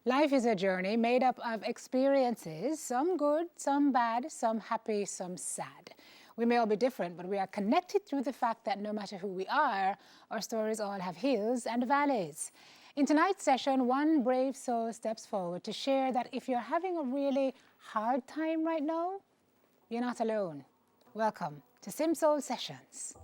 Life is a journey made up of experiences, some good, some bad, some happy, some sad. We may all be different, but we are connected through the fact that no matter who we are, our stories all have hills and valleys. In tonight's session, one brave soul steps forward to share that if you're having a really hard time right now, you're not alone. Welcome to Sim Soul Sessions.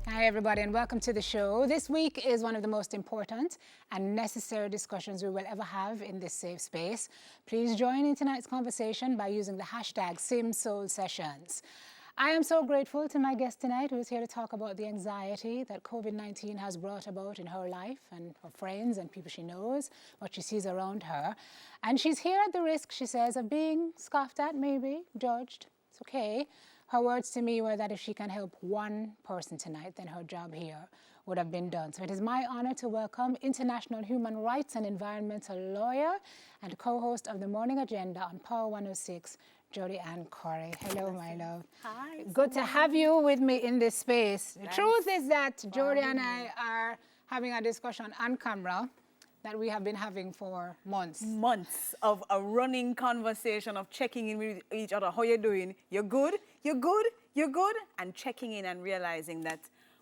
Hi everybody and welcome to the show. This week is one of the most important and necessary discussions we will ever have in this safe space. Please join in tonight's conversation by using the hashtag #SimSoulSessions. I am so grateful to my guest tonight who is here to talk about the anxiety that COVID-19 has brought about in her life and her friends and people she knows, what she sees around her. And she's here at the risk, she says, of being scoffed at, maybe, judged. It's okay. Her words to me were that if she can help one person tonight, then her job here would have been done. So it is my honor to welcome international human rights and environmental lawyer and co-host of the Morning Agenda on Power 106, Jodi-Ann Quarrie. Hello, my love. Hi. Good to have you with me in this space. The truth is that Jodi and I are having a discussion on camera that we have been having for months. Months of a running conversation of checking in with each other. How you doing? You're good? You're good? You're good? And checking in and realizing that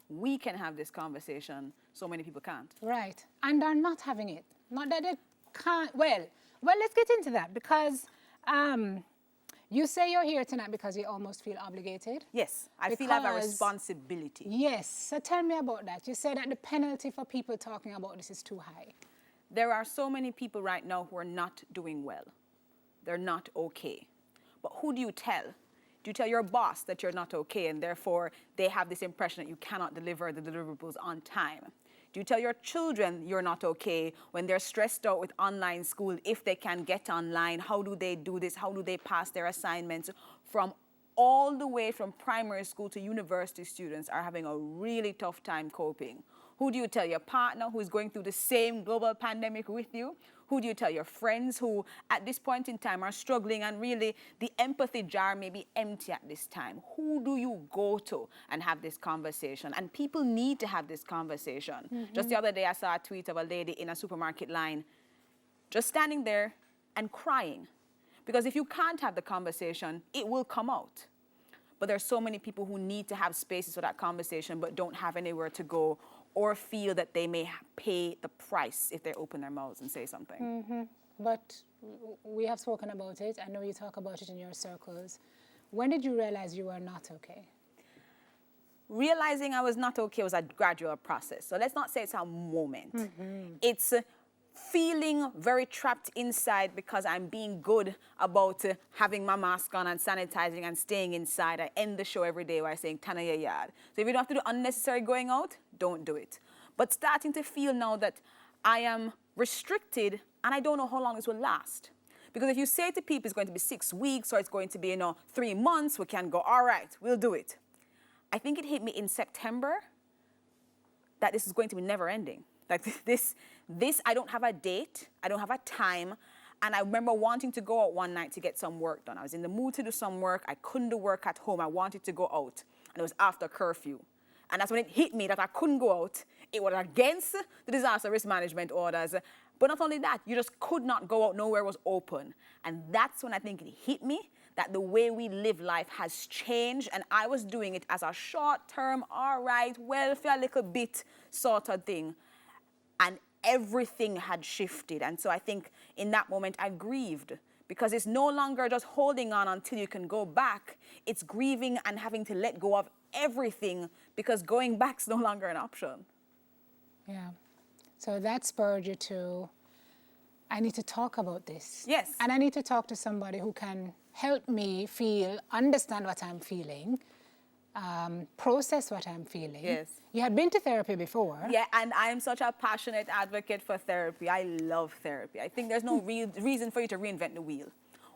we can have this conversation, so many people can't. Right. And are not having it. Not that they can't. Well, let's get into that because you say you're here tonight because you almost feel obligated. Yes, I feel I have a responsibility. Yes. So tell me about that. You said that the penalty for people talking about this is too high. There are so many people right now who are not doing well. They're not okay. But who do you tell? Do you tell your boss that you're not okay and therefore they have this impression that you cannot deliver the deliverables on time? Do you tell your children you're not okay when they're stressed out with online school, if they can get online? How do they do this? How do they pass their assignments? From all the way from primary school to university, students are having a really tough time coping. Who do you tell? Your partner who is going through the same global pandemic with you? Who do you tell? Your friends who at this point in time are struggling and really the empathy jar may be empty at this time. Who do you go to and have this conversation? And people need to have this conversation. Mm-hmm. Just the other day I saw a tweet of a lady in a supermarket line just standing there and crying. Because if you can't have the conversation, it will come out. But there's so many people who need to have spaces for that conversation but don't have anywhere to go or feel that they may pay the price if they open their mouths and say something. Mm-hmm. But we have spoken about it. I know you talk about it in your circles. When did you realize you were not okay? Realizing I was not okay was a gradual process. So let's not say it's a moment. Mm-hmm. It's feeling very trapped inside because I'm being good about having my mask on and sanitizing and staying inside. I end the show every day by saying, Tana ya yard. So if you don't have to do unnecessary going out, don't do it. But starting to feel now that I am restricted and I don't know how long this will last. Because if you say to people it's going to be 6 weeks or it's going to be, 3 months, we can go, all right, we'll do it. I think it hit me in September that this is going to be never ending. Like this, I don't have a date, I don't have a time, and I remember wanting to go out one night to get some work done. I was in the mood to do some work, I couldn't do work at home, I wanted to go out, and it was after curfew. And that's when it hit me that I couldn't go out. It was against the disaster risk management orders, but not only that, you just could not go out, nowhere was open. And that's when I think it hit me that the way we live life has changed, and I was doing it as a short-term, all right, welfare, a little bit sort of thing. And everything had shifted. And so I think in that moment I grieved because it's no longer just holding on until you can go back. It's grieving and having to let go of everything because going back's no longer an option. Yeah. So that spurred you to, I need to talk about this. Yes. And I need to talk to somebody who can help me understand what I'm feeling process what I'm feeling. Yes. You had been to therapy before. Yeah, and I'm such a passionate advocate for therapy. I love therapy. I think there's no real reason for you to reinvent the wheel.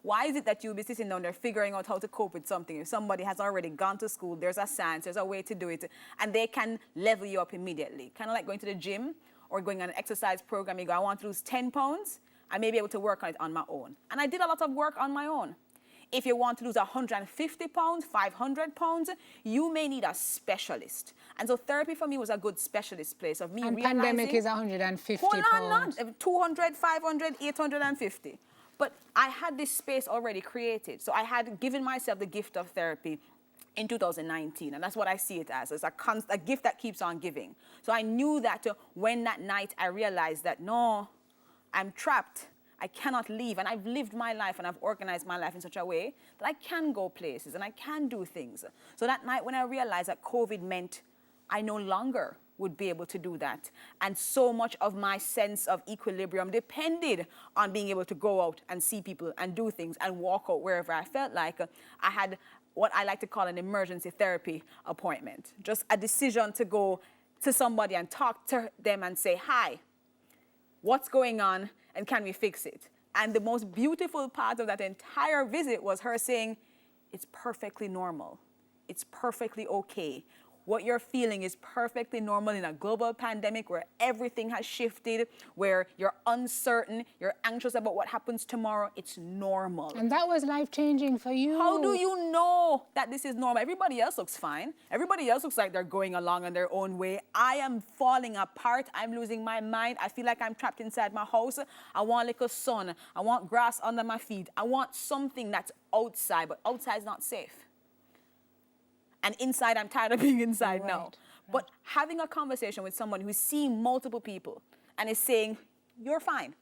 Why is it that you'll be sitting down there figuring out how to cope with something if somebody has already gone to school, there's a science, there's a way to do it, and they can level you up immediately? Kind of like going to the gym or going on an exercise program. You go, I want to lose 10 pounds. I may be able to work on it on my own. And I did a lot of work on my own. If you want to lose 150 pounds, 500 pounds, you may need a specialist. And so therapy for me was a good specialist place of me And realizing... pandemic is 150 Hold on, pounds. not 200, 500, 850. But I had this space already created. So I had given myself the gift of therapy in 2019, and that's what I see it as a gift that keeps on giving. So I knew that when that night I realized that, no, I'm trapped. I cannot leave, and I've lived my life and I've organized my life in such a way that I can go places and I can do things. So that night when I realized that COVID meant I no longer would be able to do that, and so much of my sense of equilibrium depended on being able to go out and see people and do things and walk out wherever I felt like, I had what I like to call an emergency therapy appointment. Just a decision to go to somebody and talk to them and say, hi, what's going on? And can we fix it? And the most beautiful part of that entire visit was her saying, it's perfectly normal. It's perfectly okay. What you're feeling is perfectly normal in a global pandemic where everything has shifted, where you're uncertain, you're anxious about what happens tomorrow. It's normal. And that was life-changing for you. How do you know that this is normal? Everybody else looks fine. Everybody else looks like they're going along in their own way. I am falling apart. I'm losing my mind. I feel like I'm trapped inside my house. I want a little sun. I want grass under my feet. I want something that's outside, but outside's not safe. And inside, I'm tired of being inside now. Right. But having a conversation with someone who's seeing multiple people and is saying, you're fine.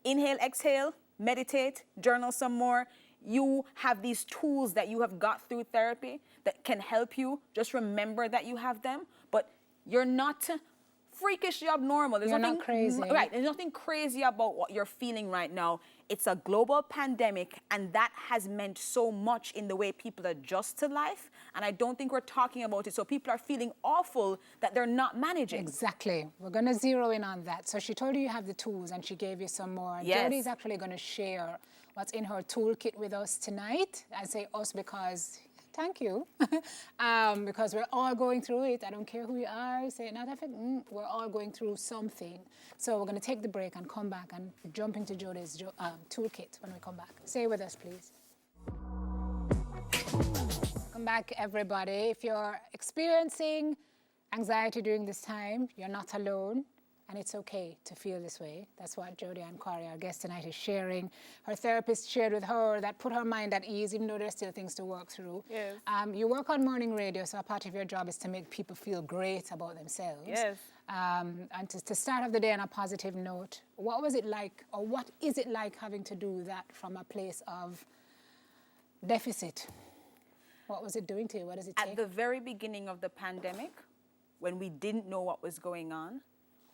Inhale, exhale, meditate, journal some more. You have these tools that you have got through therapy that can help you. Just remember that you have them, but you're not freakishly abnormal. You're not crazy. Right, there's nothing crazy about what you're feeling right now. It's a global pandemic, and that has meant so much in the way people adjust to life, and I don't think we're talking about it, so people are feeling awful that they're not managing. Exactly. We're going to zero in on that. So she told you have the tools, and she gave you some more. Yes. Jodi's actually going to share what's in her toolkit with us tonight. I say us because... Thank you. Because we're all going through it. I don't care who you are. Say not if it, we're all going through something. So we're going to take the break and come back and jump into Jodi's toolkit when we come back. Stay with us, please. Welcome back, everybody. If you're experiencing anxiety during this time, you're not alone. And it's okay to feel this way. That's what Jodi-Ann Quarrie, our guest tonight, is sharing. Her therapist shared with her that put her mind at ease, even though there's still things to work through. Yes. You work on morning radio, so a part of your job is to make people feel great about themselves. Yes. And to start off the day on a positive note, what was it like, or what is it like having to do that from a place of deficit? What was it doing to you? What does it take? At the very beginning of the pandemic, when we didn't know what was going on,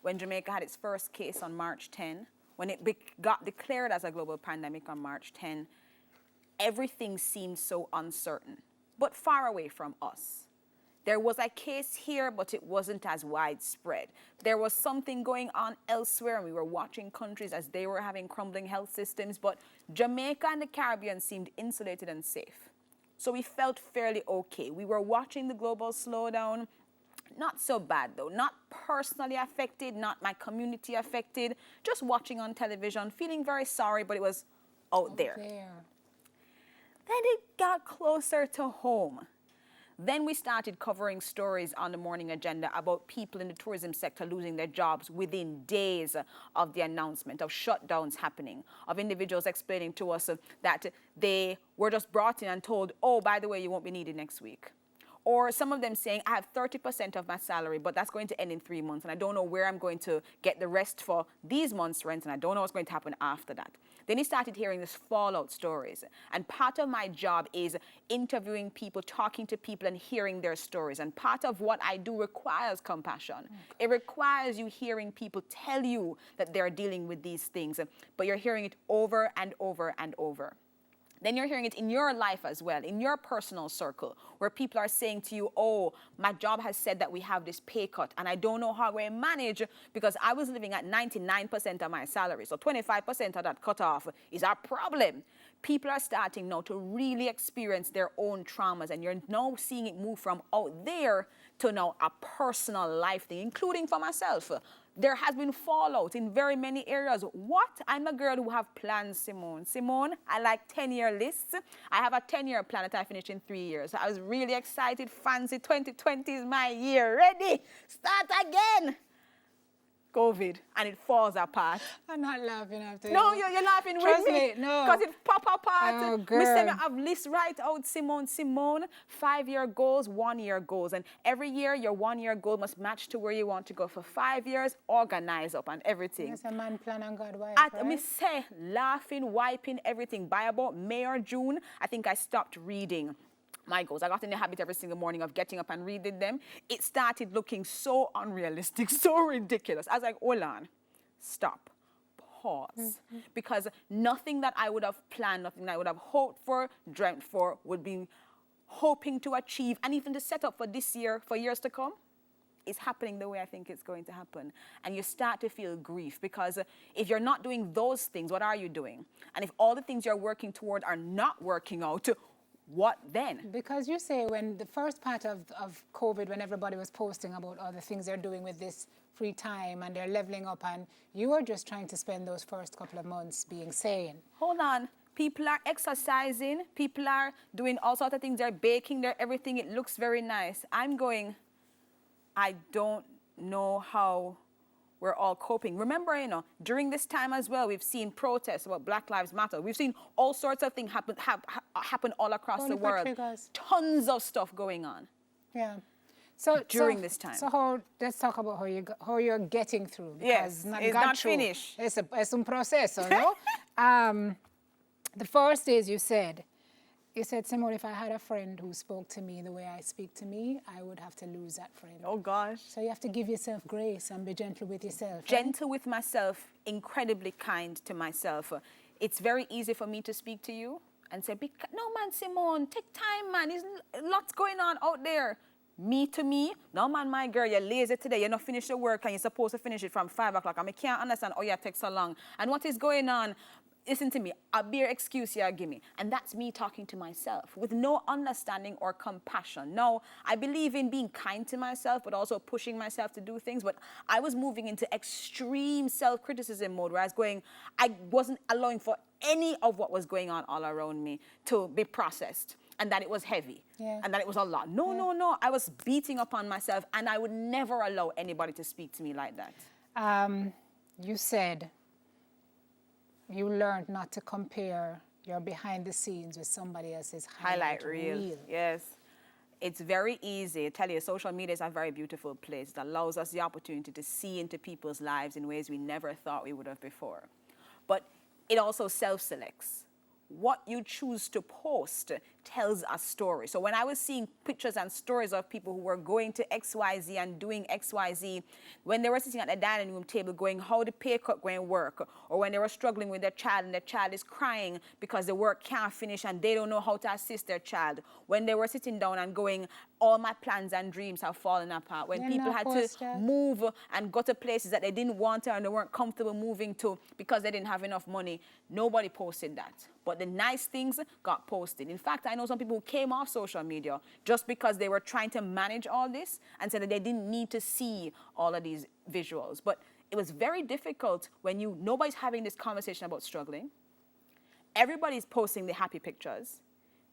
when Jamaica had its first case on March 10, when it got declared as a global pandemic on March 10, everything seemed so uncertain, but far away from us. There was a case here, but it wasn't as widespread. There was something going on elsewhere, and we were watching countries as they were having crumbling health systems, but Jamaica and the Caribbean seemed insulated and safe. So we felt fairly okay. We were watching the global slowdown. Not so bad, though. Not personally affected, not my community affected. Just watching on television, feeling very sorry, but it was out there. Then it got closer to home. Then we started covering stories on the morning agenda about people in the tourism sector losing their jobs within days of the announcement of shutdowns happening, of individuals explaining to us that they were just brought in and told, oh, by the way, you won't be needed next week. Or some of them saying, I have 30% of my salary, but that's going to end in 3 months, and I don't know where I'm going to get the rest for these months' rent, and I don't know what's going to happen after that. Then he started hearing these fallout stories. And part of my job is interviewing people, talking to people, and hearing their stories. And part of what I do requires compassion. Okay. It requires you hearing people tell you that they're dealing with these things, but you're hearing it over and over and over. Then you're hearing it in your life as well, in your personal circle, where people are saying to you, oh, my job has said that we have this pay cut, and I don't know how we manage because I was living at 99% of my salary. So 25% of that cut off is our problem. People are starting now to really experience their own traumas, and you're now seeing it move from out there to now a personal life thing, including for myself. There has been fallout in very many areas. What? I'm a girl who have plans, Simone. Simone, I like 10-year lists. I have a 10-year plan that I finished in 3 years. I was really excited. Fancy 2020 is my year. Ready? Start again. COVID, and it falls apart. I'm not laughing after No, you. you're laughing Trust with me. no. Because it pop apart. Oh, Me girl. say me have list right out, Simone. 5-year goals, 1-year goals. And every year, your 1-year goal must match to where you want to go. For 5 years, organize up and everything. Yes, a man plan and God wife, At me right? say, laughing, wiping, everything. By about May or June, I think I stopped reading my goals. I got in the habit every single morning of getting up and reading them. It started looking so unrealistic, so ridiculous. I was like, hold on, stop, pause. Because nothing that I would have planned, nothing that I would have hoped for, dreamt for, would be hoping to achieve, and even to set up for this year, for years to come, is happening the way I think it's going to happen. And you start to feel grief, because if you're not doing those things, what are you doing? And if all the things you're working toward are not working out, what then? Because you say when the first part of COVID, when everybody was posting about all the things they're doing with this free time and they're leveling up, and you were just trying to spend those first couple of months being sane. Hold on. People are exercising. People are doing all sorts of things. They're baking. They're everything. It looks very nice. I'm going, I don't know how we're all coping. Remember, during this time as well, we've seen protests about Black Lives Matter. We've seen all sorts of things happen all across the world. Tons of stuff going on. Yeah. So during this time. So let's talk about how you're getting through. Yes, it's not finished. Es un proceso, no? The first is you said, Simone, if I had a friend who spoke to me the way I speak to me, I would have to lose that friend. Oh, gosh. So you have to give yourself grace and be gentle with yourself. Gentle with myself, incredibly kind to myself. It's very easy for me to speak to you and say, no, man, Simone, take time, man. There's lots going on out there. Me to me, no, man, my girl, you're lazy today. You're not finished your work and you're supposed to finish it from 5 o'clock. I can't understand, you take so long. And what is going on? Listen to me, a bare excuse you give me. And that's me talking to myself with no understanding or compassion. No, I believe in being kind to myself, but also pushing myself to do things. But I was moving into extreme self-criticism mode where I wasn't allowing for any of what was going on all around me to be processed. And that it was heavy. Yeah. And that it was a lot. No. I was beating up on myself, and I would never allow anybody to speak to me like that. You said you learned not to compare your behind the scenes with somebody else's highlight reel. Yes. It's very easy. I tell you, social media is a very beautiful place that allows us the opportunity to see into people's lives in ways we never thought we would have before. But it also self-selects. What you choose to post tells a story. So when I was seeing pictures and stories of people who were going to XYZ and doing XYZ, when they were sitting at the dining room table going, how the pay cut going to work, or when they were struggling with their child and their child is crying because the work can't finish and they don't know how to assist their child, when they were sitting down and going, all my plans and dreams have fallen apart, when people had to move and go to places that they didn't want to and they weren't comfortable moving to because they didn't have enough money, nobody posted that. But the nice things got posted. In fact, I know some people who came off social media just because they were trying to manage all this and said that they didn't need to see all of these visuals. But it was very difficult when nobody's having this conversation about struggling. Everybody's posting the happy pictures.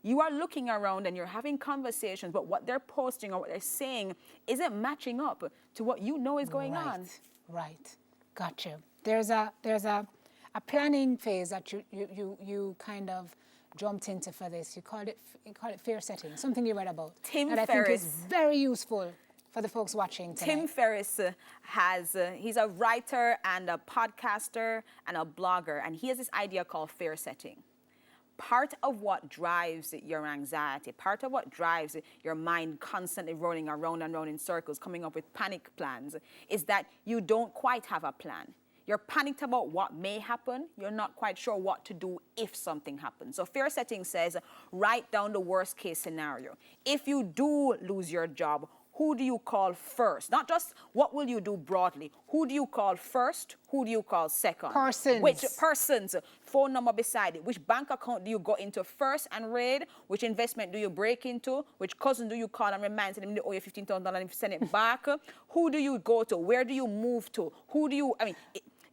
You are looking around and you're having conversations, but what they're posting or what they're saying isn't matching up to what you know is going on. Right. Gotcha. There's a planning phase that you kind of jumped into for this. You call it fear setting, something you read about. Tim Ferriss. I think is very useful for the folks watching tonight. Tim Ferriss he's a writer and a podcaster and a blogger, and he has this idea called fear setting. Part of what drives your anxiety, part of what drives your mind constantly rolling around and around in circles, coming up with panic plans, is that you don't quite have a plan. You're panicked about what may happen. You're not quite sure what to do if something happens. So fear setting says, write down the worst case scenario. If you do lose your job, who do you call first? Not just what will you do broadly. Who do you call first? Who do you call second? Persons. Which persons? Phone number beside it. Which bank account do you go into first and raid? Which investment do you break into? Which cousin do you call and remind them they owe you $15,000 and send it back? Who do you go to? Where do you move to? Who do you,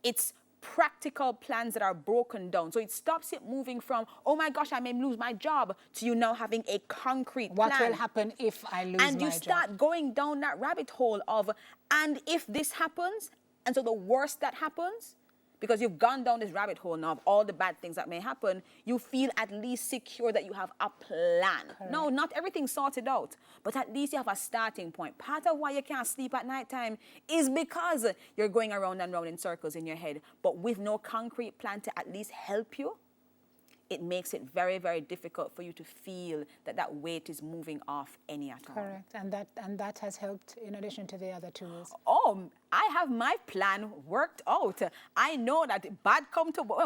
it's practical plans that are broken down. So it stops it moving from, oh my gosh, I may lose my job, to you now having a concrete plan. What will happen if I lose my job? And you start going down that rabbit hole of, and if this happens, and so the worst that happens, because you've gone down this rabbit hole now of all the bad things that may happen, you feel at least secure that you have a plan. Correct. No, not everything's sorted out, but at least you have a starting point. Part of why you can't sleep at nighttime is because you're going around and round in circles in your head, but with no concrete plan to at least help you, it makes it very, very difficult for you to feel that that weight is moving off any at all. Correct, and that has helped in addition to the other tools. Oh, I have my plan worked out. I know that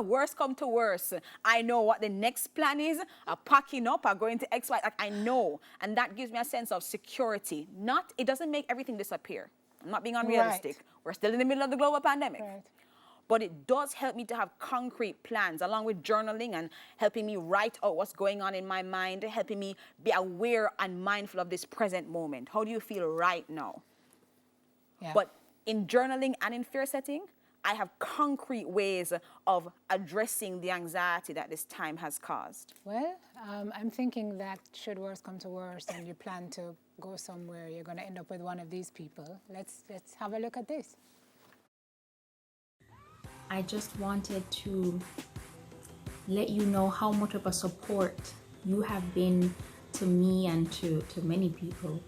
worst come to worst. I know what the next plan is. Packing up, going to X, Y. Like, I know, and that gives me a sense of security. It doesn't make everything disappear. I'm not being unrealistic. Right. We're still in the middle of the global pandemic. Right. But it does help me to have concrete plans, along with journaling and helping me write out what's going on in my mind, helping me be aware and mindful of this present moment. How do you feel right now? Yeah. But in journaling and in fear setting, I have concrete ways of addressing the anxiety that this time has caused. Well, I'm thinking that should worse come to worse and you plan to go somewhere, you're going to end up with one of these people. Let's have a look at this. I just wanted to let you know how much of a support you have been to me and to many people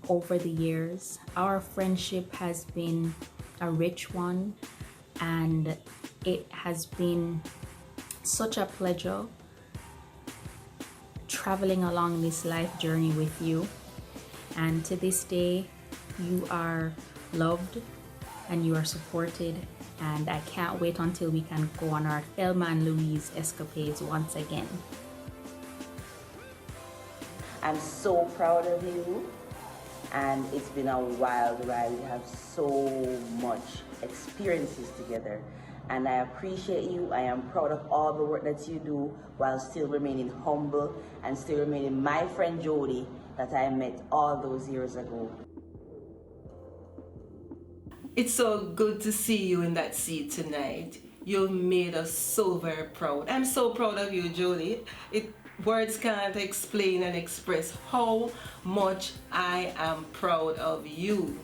over the years. Our friendship has been a rich one, and it has been such a pleasure traveling along this life journey with you. And to this day, you are loved and you are supported. And I can't wait until we can go on our Thelma and Louise escapades once again. I'm so proud of you, and it's been a wild ride. We have so much experiences together, and I appreciate you. I am proud of all the work that you do while still remaining humble and still remaining my friend Jodi that I met all those years ago. It's so good to see you in that seat tonight. You've made us so very proud. I'm so proud of you, Jodi. Words can't explain and express how much I am proud of you.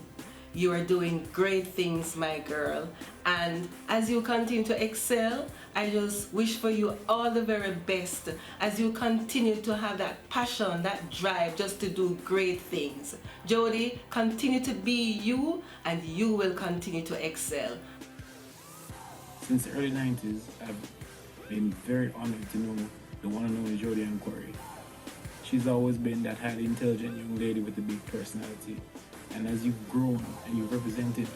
You are doing great things, my girl. And as you continue to excel, I just wish for you all the very best as you continue to have that passion, that drive just to do great things. Jodi, continue to be you, and you will continue to excel. Since the early 90s, I've been very honored to know the one and only Jodi-Ann Quarrie. She's always been that highly intelligent young lady with a big personality. And as you've grown and you've represented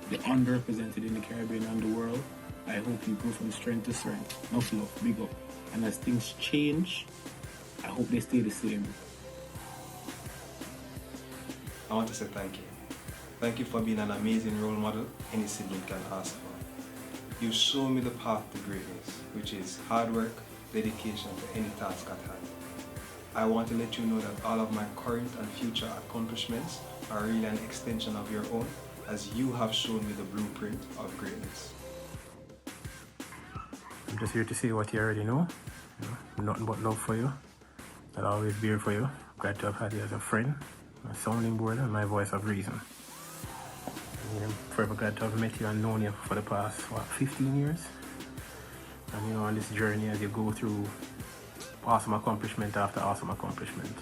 the underrepresented in the Caribbean and the world, I hope you go from strength to strength. Enough love, big up. And as things change, I hope they stay the same. I want to say thank you. Thank you for being an amazing role model any sibling can ask for. You show me the path to greatness, which is hard work, dedication to any task at hand. I want to let you know that all of my current and future accomplishments are really an extension of your own, as you have shown me the blueprint of greatness. I'm just here to say what you already know. Nothing but love for you. I'll always be here for you. Glad to have had you as a friend, a sounding board, and my voice of reason. I'm forever glad to have met you and known you for the past, 15 years? And on this journey as you go through awesome accomplishment after awesome accomplishment.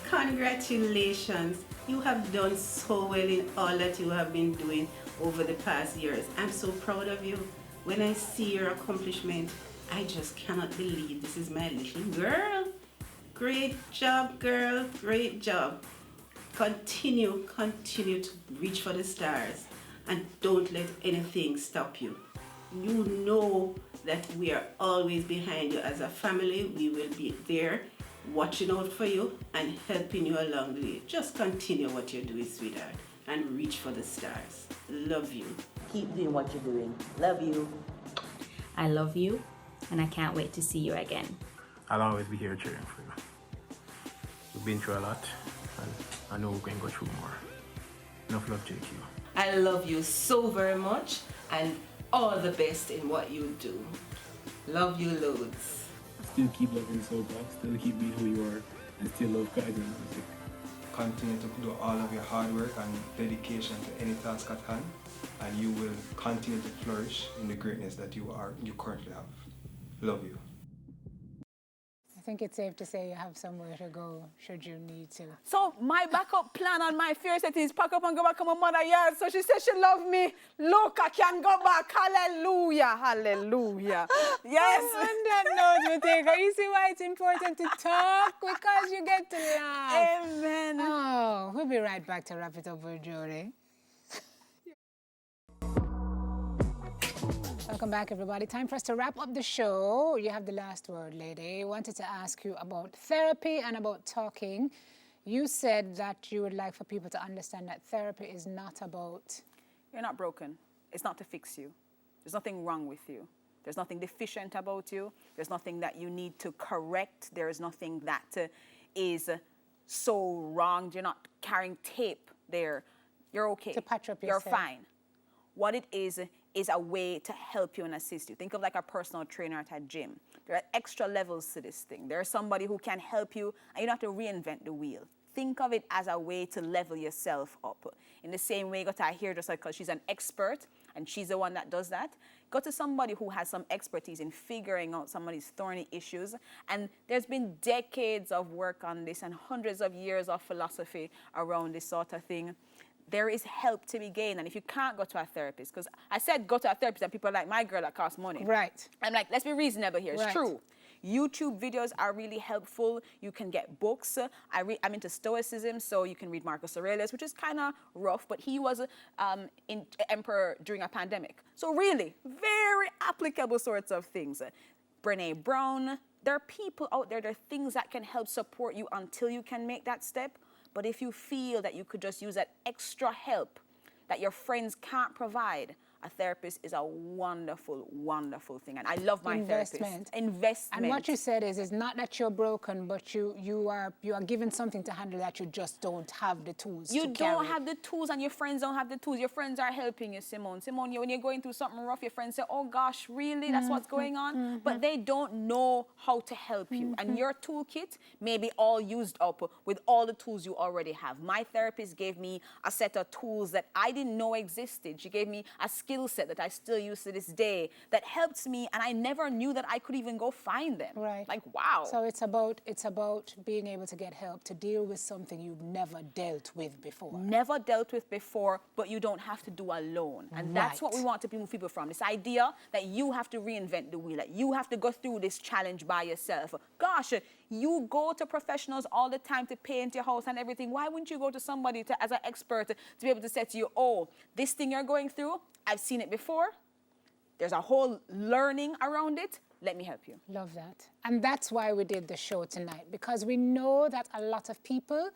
Congratulations. You have done so well in all that you have been doing over the past years. I'm so proud of you. When I see your accomplishment, I just cannot believe this is my little girl. Great job, girl. Great job. Continue to reach for the stars. and don't let anything stop you. You know that we are always behind you as a family. We will be there watching out for you and helping you along the way. Just continue what you're doing, sweetheart, and reach for the stars. Love you. Keep doing what you're doing. Love you. I love you, and I can't wait to see you again. I'll always be here cheering for you. We've been through a lot, and I know we're going to go through more. Enough love, JQ. I love you so very much, and all the best in what you do. Love you loads. Still keep loving Soul Talk, still keep being who you are, and still love Kaizen music. Continue to do all of your hard work and dedication to any task at hand, and you will continue to flourish in the greatness that you currently have. Love you. I think it's safe to say you have somewhere to go should you need to. So my backup plan on my fear set is pack up and go back to my mother yard. So she said she love me. Look, I can go back. Hallelujah. Hallelujah. Yes. On that note, Mateka, you see why it's important to talk? Because you get to laugh. Amen. Oh, we'll be right back to wrap it up with Jodi. Welcome back, everybody. Time for us to wrap up the show. You have the last word, lady. I wanted to ask you about therapy and about talking. You said that you would like for people to understand that therapy is not about... You're not broken. It's not to fix you. There's nothing wrong with you. There's nothing deficient about you. There's nothing that you need to correct. There is nothing that is so wrong. You're not carrying tape there. You're okay. To patch up You're yourself. fine. What it is a way to help you and assist you. Think of like a personal trainer at a gym. There are extra levels to this thing. There's somebody who can help you, and you don't have to reinvent the wheel. Think of it as a way to level yourself up. In the same way, you go to a hairdresser because she's an expert, and she's the one that does that. Go to somebody who has some expertise in figuring out somebody's thorny issues. And there's been decades of work on this and hundreds of years of philosophy around this sort of thing. There is help to be gained. And if you can't go to a therapist, because I said go to a therapist and people are like, my girl, that costs money. Right. I'm like, let's be reasonable here. It's Right. true. YouTube videos are really helpful. You can get books. I'm into Stoicism, so you can read Marcus Aurelius, which is kind of rough, but he was emperor during a pandemic. So really, very applicable sorts of things. Brene Brown. There are people out there, there are things that can help support you until you can make that step. But if you feel that you could just use that extra help that your friends can't provide, a therapist is a wonderful, wonderful thing. And I love my therapist. Investment. And what you said is not that you're broken, but you are given something to handle that you just don't have the tools to carry. You don't have the tools, and your friends don't have the tools. Your friends are helping you, Simone. Simone, when you're going through something rough, your friends say, oh gosh, really? That's what's going on? But they don't know how to help you. And your toolkit may be all used up with all the tools you already have. My therapist gave me a set of tools that I didn't know existed. She gave me a skill set that I still use to this day that helps me, and I never knew that I could even go find them. Right. Like, wow. So it's about being able to get help to deal with something you've never dealt with before. Never dealt with before, but you don't have to do alone. And that's what we want to move people from. This idea that you have to reinvent the wheel, that you have to go through this challenge by yourself. Gosh, you go to professionals all the time to paint your house and everything. Why wouldn't you go to somebody as an expert to be able to say to you, oh, this thing you're going through, I've seen it before. There's a whole learning around it. Let me help you. Love that. And that's why we did the show tonight, because we know that a lot of people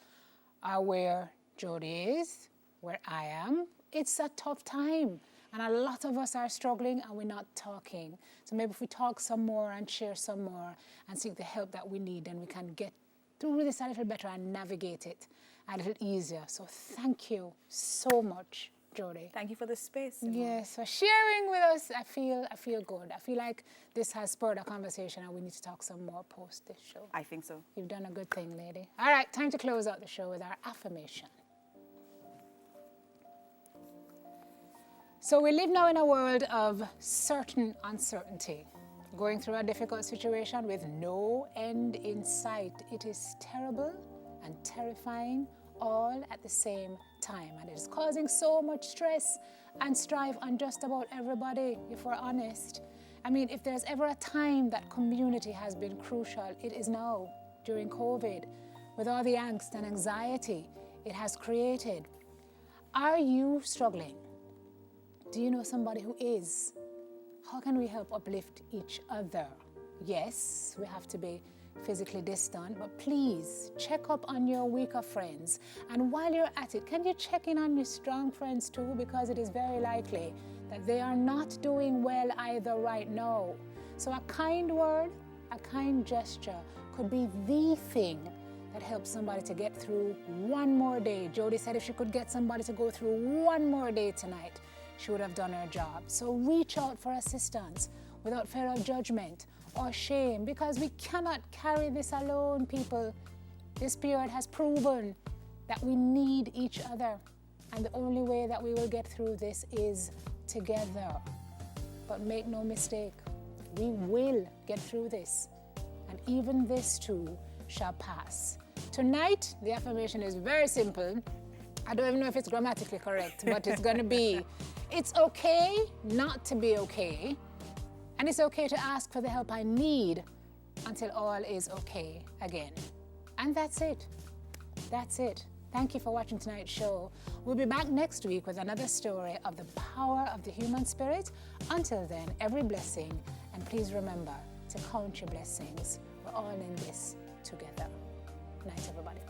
are where Jodi is, where I am. It's a tough time. And a lot of us are struggling and we're not talking. So maybe if we talk some more and share some more and seek the help that we need, then we can get through this a little better and navigate it a little easier. So thank you so much, Jodi. Thank you for the space, Simone. Yes, for sharing with us. I feel good. I feel like this has spurred a conversation and we need to talk some more post this show. I think so. You've done a good thing, lady. All right, time to close out the show with our affirmation. So we live now in a world of certain uncertainty, going through a difficult situation with no end in sight. It is terrible and terrifying all at the same time, and it is causing so much stress and strife on just about everybody, if we're honest. I mean, if there's ever a time that community has been crucial, it is now, during COVID, with all the angst and anxiety it has created. Are you struggling? Do you know somebody who is? How can we help uplift each other? Yes, we have to be physically distant, but please check up on your weaker friends. And while you're at it, can you check in on your strong friends too? Because it is very likely that they are not doing well either right now. So a kind word, a kind gesture could be the thing that helps somebody to get through one more day. Jodi said if she could get somebody to go through one more day tonight, she would have done her job. So reach out for assistance without fear of judgment or shame, because we cannot carry this alone, people. This period has proven that we need each other, and the only way that we will get through this is together. But make no mistake, we will get through this, and even this too shall pass. Tonight, the affirmation is very simple. I don't even know if it's grammatically correct, but it's gonna be, it's okay not to be okay, and it's okay to ask for the help I need until all is okay again. And that's it. That's it. Thank you for watching tonight's show. We'll be back next week with another story of the power of the human spirit. Until then, every blessing, and please remember to count your blessings. We're all in this together. Good night, everybody.